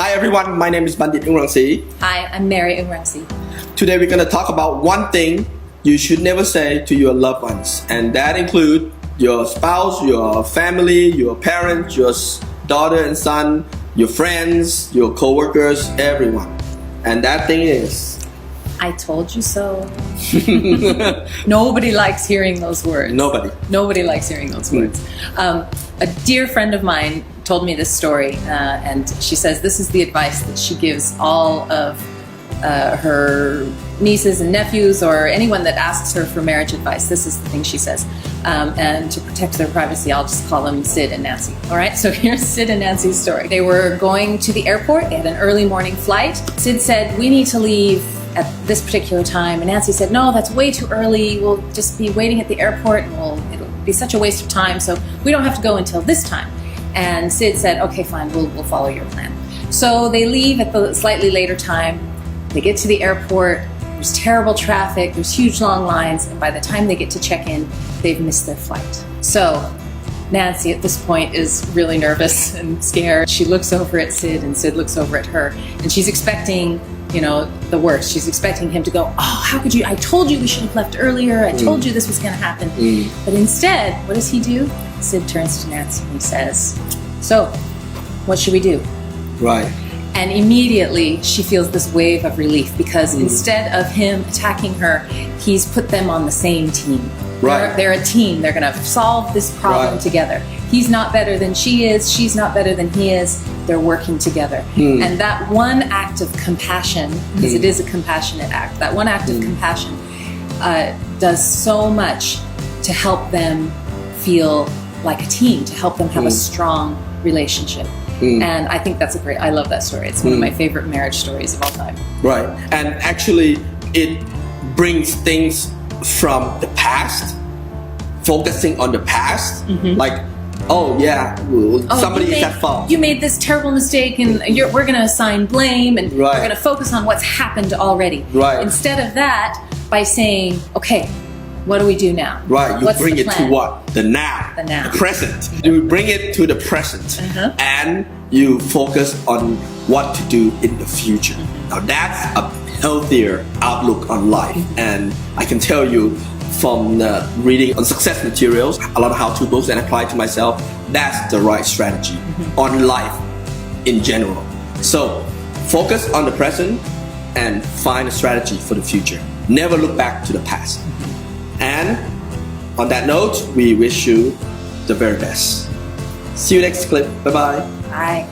Hi everyone, my name is Bundit Ungrangsee. Hi, I'm Mary Ungrangsee. Today we're going to talk about one thing you should never say to your loved ones, and that includes your spouse, your family, your parents, your daughter and son, your friends, your co-workers, everyone. And that thing is... I told you so. Nobody likes hearing those words. Nobody likes hearing those words. A dear friend of mine told me this story, and she says this is the advice that she gives all of her nieces and nephews or anyone that asks her for marriage advice. This is the thing she says. And to protect their privacy, I'll just call them Sid and Nancy. All right, so here's Sid and Nancy's story. They were going to the airport. They had an early morning flight. Sid said, we need to leave at this particular time. And Nancy said, no, that's way too early. We'll just be waiting at the airport and it'll be such a waste of time. So we don't have to go until this time. And Sid said, okay, fine, we'll follow your plan. So they leave at the slightly later time. They get to the airport. There's terrible traffic. There's huge long lines. And by the time they get to check in, they've missed their flight. So Nancy at this point is really nervous and scared. She looks over at Sid and Sid looks over at her. And she's expecting, the worst. She's expecting him to go, oh, how could you? I told you we should have left earlier. I told you this was going to happen. But instead, what does he do? Sid turns to Nancy and says, so, what should we do? Right. And immediately she feels this wave of relief because instead of him attacking her, he's put them on the same team. Right. They're a team. They're going to solve this problem together. He's not better than she is. She's not better than he is. They're working together. And that one act of compassion, because it is a compassionate act, that one act of compassion does so much to help them feel like a team, to help them have a strong relationship. And I think that's I love that story. It's one of my favorite marriage stories of all time. Right. And actually, it brings things from the past, focusing on the past, like, oh yeah, somebody is at fault. You made this terrible mistake and we're going to assign blame and we're going to focus on what's happened already. Right. Instead of that, by saying, okay, what do we do now? Right, you What's bring the it plan? to what? The now. The present. You bring it to the present and you focus on what to do in the future. Now that's a healthier outlook on life. And I can tell you from reading on success materials, a lot of how-to books and apply to myself, that's the right strategy on life in general. So focus on the present and find a strategy for the future. Never look back to the past. And on that note, we wish you the very best. See you next clip. Bye-bye. Bye.